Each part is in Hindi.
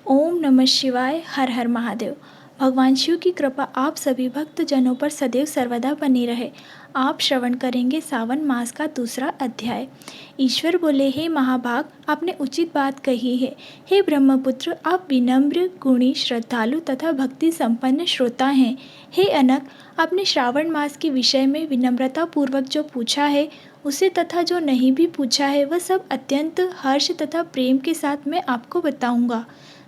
ओम नमः शिवाय। हर हर महादेव। भगवान शिव की कृपा आप सभी भक्त जनों पर सदैव सर्वदा बनी रहे। आप श्रवण करेंगे सावन मास का दूसरा अध्याय। ईश्वर बोले, हे महाभाग, आपने उचित बात कही है। हे ब्रह्मपुत्र, आप विनम्र, गुणी, श्रद्धालु तथा भक्ति संपन्न श्रोता हैं। हे अनक, आपने श्रावण मास के विषय में विनम्रता पूर्वक जो पूछा है उसे तथा जो नहीं भी पूछा है वह सब अत्यंत हर्ष तथा प्रेम के साथ मैं आपको बताऊंगा।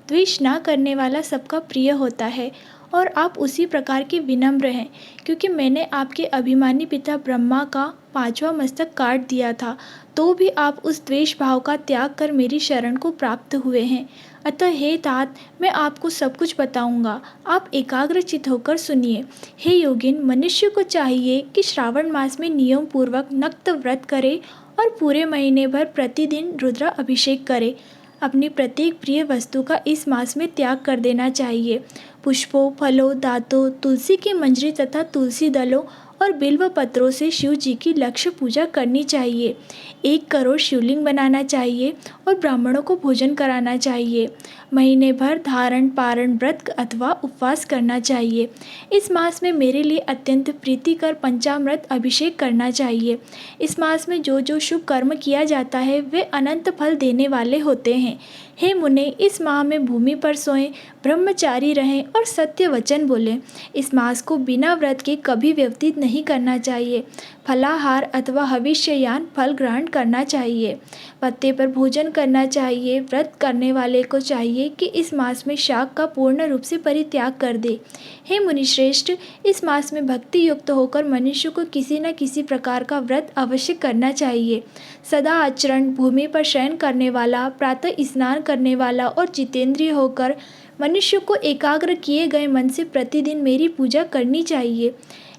द्वेष ना करने वाला सबका प्रिय होता है और आप उसी प्रकार के विनम्र हैं, क्योंकि मैंने आपके अभिमानी पिता ब्रह्मा का 5वां मस्तक काट दिया था, तो भी आप उस द्वेष भाव का त्याग कर मेरी शरण को प्राप्त हुए हैं। अतः हे तात, मैं आपको सब कुछ बताऊंगा। आप एकाग्रचित होकर सुनिए। हे योगिन, मनुष्य को चाहिए कि श्रावण मास में नियम पूर्वक नक्त व्रत करे और पूरे महीने भर प्रतिदिन रुद्र अभिषेक करे। अपनी प्रत्येक प्रिय वस्तु का इस मास में त्याग कर देना चाहिए। पुष्पों, फलों, दातों, तुलसी की मंजरी तथा तुलसी दलों और बिल्व पत्रों से शिव जी की लक्ष्य पूजा करनी चाहिए। 1 करोड़ शिवलिंग बनाना चाहिए और ब्राह्मणों को भोजन कराना चाहिए। महीने भर धारण पारण व्रत अथवा उपवास करना चाहिए। इस मास में मेरे लिए अत्यंत प्रीतिकर पंचामृत अभिषेक करना चाहिए। इस मास में जो जो शुभ कर्म किया जाता है वे अनंत फल देने वाले होते हैं। हे मुने, इस माह में भूमि पर सोएं, ब्रह्मचारी रहें और सत्य वचन बोलें। इस मास को बिना व्रत के कभी व्यतीत नहीं करना चाहिए। फलाहार अथवा हविष्ययान फल ग्रहण करना चाहिए। पत्ते पर भोजन करना चाहिए। व्रत करने वाले को चाहिए कि इस मास में शाक का पूर्ण रूप से परित्याग कर दे। हे मुनिश्रेष्ठ, इस मास में भक्ति युक्त होकर मनुष्य को किसी न किसी प्रकार का व्रत अवश्य करना चाहिए। सदा आचरण, भूमि पर शयन करने वाला, प्रातः स्नान करने वाला और जितेंद्रिय होकर मनुष्य को एकाग्र किए गए मन से प्रतिदिन मेरी पूजा करनी चाहिए।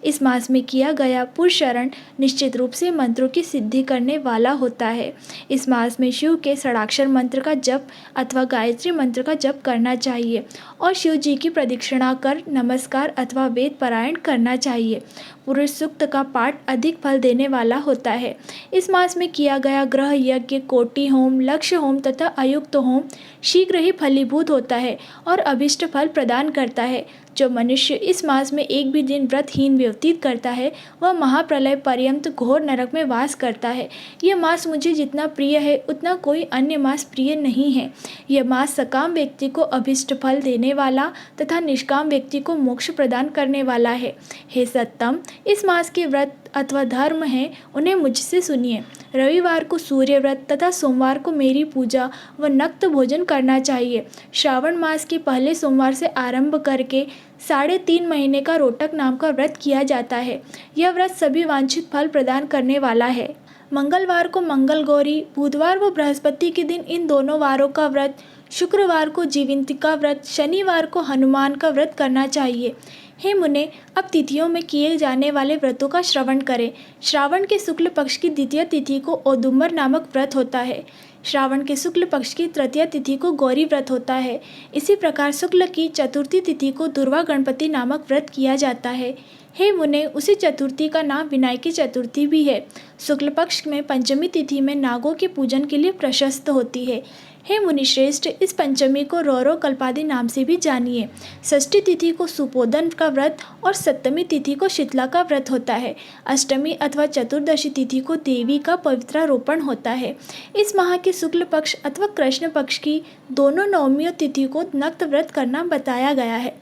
इस मास में किया गया पुरुषरण निश्चित रूप से मंत्रों की सिद्धि करने वाला होता है। इस मास में शिव के षडाक्षर मंत्र का जप अथवा गायत्री मंत्र का जप करना चाहिए और शिव जी की प्रदक्षिणा कर नमस्कार अथवा वेद पारायण करना चाहिए। पुरुष सूक्त का पाठ अधिक फल देने वाला होता है। इस मास में किया गया ग्रह यज्ञ, कोटि होम, लक्ष्य होम तथा अयुक्त होम शीघ्र ही फलीभूत होता है और अभिष्ट फल प्रदान करता है। जो मनुष्य इस मास में एक भी दिन व्रतहीन व्यतीत करता है वह महाप्रलय पर्यंत घोर नरक में वास करता है। यह मास मुझे जितना प्रिय है उतना कोई अन्य मास प्रिय नहीं है। यह मास सकाम व्यक्ति को अभिष्ट फल देने वाला तथा निष्काम व्यक्ति को मोक्ष प्रदान करने वाला है। हे सत्तम, इस मास के व्रत अथवा धर्म हैं उन्हें मुझसे सुनिए। रविवार को सूर्य व्रत तथा सोमवार को मेरी पूजा व नक्त भोजन करना चाहिए। श्रावण मास के पहले सोमवार से आरंभ करके 3.5 महीने का रोटक नाम का व्रत किया जाता है। यह व्रत सभी वांछित फल प्रदान करने वाला है। मंगलवार को मंगल गौरी, बुधवार व बृहस्पति के दिन इन दोनों वारों का व्रत, शुक्रवार को जीवंतिका व्रत, शनिवार को हनुमान का व्रत करना चाहिए। हे मुने, अब तिथियों में किए जाने वाले व्रतों का श्रवण करें। श्रावण के शुक्ल पक्ष की द्वितीय तिथि को औदुंबर नामक व्रत होता है। श्रावण के शुक्ल पक्ष की तृतीय तिथि को गौरी व्रत होता है। इसी प्रकार शुक्ल की चतुर्थी तिथि को दुर्वा गणपति नामक व्रत किया जाता है। हे मुने, उसी चतुर्थी का नाम विनायकी चतुर्थी भी है। शुक्ल पक्ष में पंचमी तिथि में नागों के पूजन के लिए प्रशस्त होती है। हे मुनिश्रेष्ठ, इस पंचमी को रौरव कल्पादि नाम से भी जानिए। षष्ठी तिथि को सुपोदन का व्रत और सप्तमी तिथि को शीतला का व्रत होता है। अष्टमी अथवा चतुर्दशी तिथि को देवी का पवित्रारोपण होता है। इस माह के शुक्ल पक्ष अथवा कृष्ण पक्ष की दोनों नवमियों तिथि को नक्त व्रत करना बताया गया है।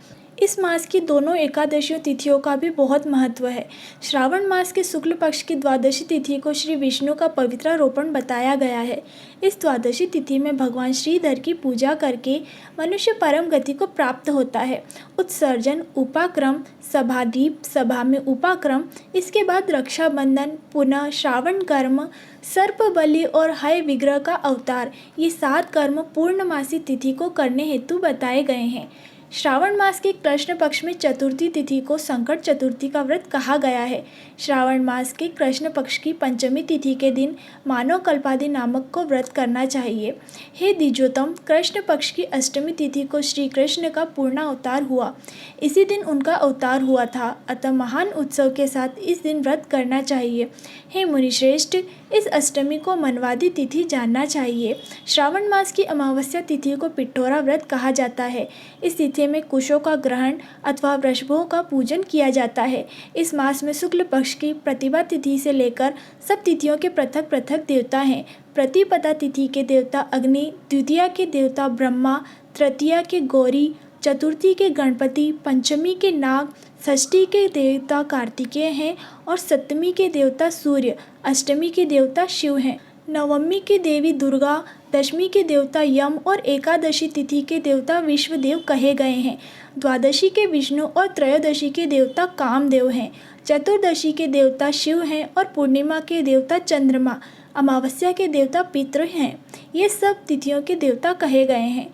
इस मास की दोनों एकादशियों तिथियों का भी बहुत महत्व है। श्रावण मास के शुक्ल पक्ष की द्वादशी तिथि को श्री विष्णु का पवित्रारोपण बताया गया है। इस द्वादशी तिथि में भगवान श्रीधर की पूजा करके मनुष्य परम गति को प्राप्त होता है। उत्सर्जन, उपाक्रम, सभादीप, सभा में उपाक्रम, इसके बाद रक्षाबंधन, पुनः श्रावण कर्म, सर्प बलि और हय विग्रह का अवतार, ये 7 कर्म पूर्णमासी तिथि को करने हेतु बताए गए हैं। श्रावण मास के कृष्ण पक्ष में चतुर्थी तिथि को संकट चतुर्थी का व्रत कहा गया है। श्रावण मास के कृष्ण पक्ष की पंचमी तिथि के दिन मानव कल्पादि नामक को व्रत करना चाहिए। हे द्विजोतम, कृष्ण पक्ष की अष्टमी तिथि को श्री कृष्ण का पूर्ण अवतार हुआ। इसी दिन उनका अवतार हुआ था, अतः महान उत्सव के साथ इस दिन व्रत करना चाहिए। हे मुनिश्रेष्ठ, इस अष्टमी को मनवादी तिथि जानना चाहिए। श्रावण मास की अमावस्या तिथि को पिठोरा व्रत कहा जाता है। इस तिथि में कुशों का ग्रहण अथवा वृषभों का पूजन किया जाता है। इस मास में शुक्ल पक्ष की प्रतिभा तिथि से लेकर सब तिथियों के पृथक पृथक देवता हैं। प्रतिपदा तिथि के देवता अग्नि, द्वितीया के देवता ब्रह्मा, तृतीया के गौरी, चतुर्थी के गणपति, पंचमी के नाग, षष्ठी के देवता कार्तिकेय हैं और सप्तमी के देवता सूर्य, अष्टमी के देवता शिव हैं। नवमी की देवी दुर्गा, दशमी के देवता यम और एकादशी तिथि के देवता विश्वदेव कहे गए हैं। द्वादशी के विष्णु और त्रयोदशी के देवता कामदेव हैं। चतुर्दशी के देवता शिव हैं और पूर्णिमा के देवता चंद्रमा, अमावस्या के देवता पितृ हैं। ये सब तिथियों के देवता कहे गए हैं।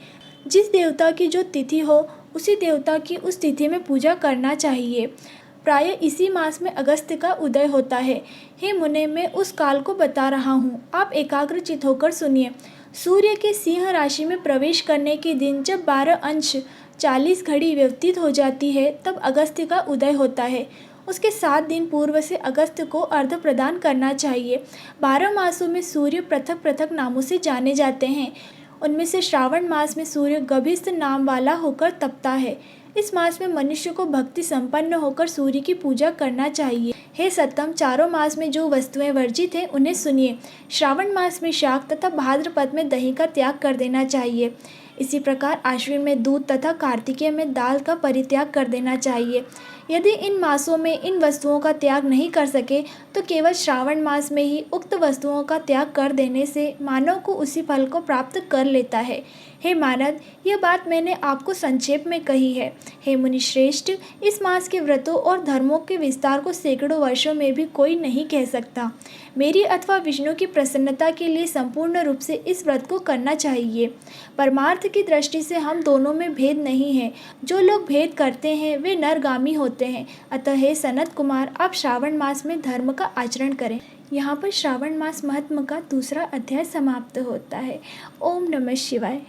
जिस देवता की जो तिथि हो उसी देवता की उस तिथि में पूजा करना चाहिए। प्राय इसी मास में अगस्त्य का उदय होता है। हे मुने, मैं उस काल को बता रहा हूँ, आप एकाग्रचित होकर सुनिए। सूर्य के सिंह राशि में प्रवेश करने के दिन जब 12:40 घड़ी व्यतीत हो जाती है तब अगस्त्य का उदय होता है। उसके 7 दिन पूर्व से अगस्त्य को अर्घ्य प्रदान करना चाहिए। 12 मासों में सूर्य पृथक पृथक नामों से जाने जाते हैं। उनमें से श्रावण मास में सूर्य गभीर नाम वाला होकर तपता है। इस मास में मनुष्य को भक्ति संपन्न होकर सूर्य की पूजा करना चाहिए। हे सत्तम, चारों मास में जो वस्तुएं वर्जित हैं उन्हें सुनिए। श्रावण मास में शाक तथा भाद्रपद में दही का त्याग कर देना चाहिए। इसी प्रकार आश्विन में दूध तथा कार्तिकेय में दाल का परित्याग कर देना चाहिए। यदि इन मासों में इन वस्तुओं का त्याग नहीं कर सके तो केवल श्रावण मास में ही उक्त वस्तुओं का त्याग कर देने से मानव को उसी फल को प्राप्त कर लेता है। हे मानद, यह बात मैंने आपको संक्षेप में कही है। हे मुनिश्रेष्ठ, इस मास के व्रतों और धर्मों के विस्तार को सैकड़ों वर्षों में भी कोई नहीं कह सकता। मेरी अथवा विष्णु की प्रसन्नता के लिए संपूर्ण रूप से इस व्रत को करना चाहिए। परमार्थ की दृष्टि से हम दोनों में भेद नहीं है। जो लोग भेद करते हैं वे नरगामी होते हैं। अतः हे सनत कुमार, आप श्रावण मास में धर्म का आचरण करें। यहाँ पर श्रावण मास महात्म का दूसरा अध्याय समाप्त होता है। ओम नमः शिवाय।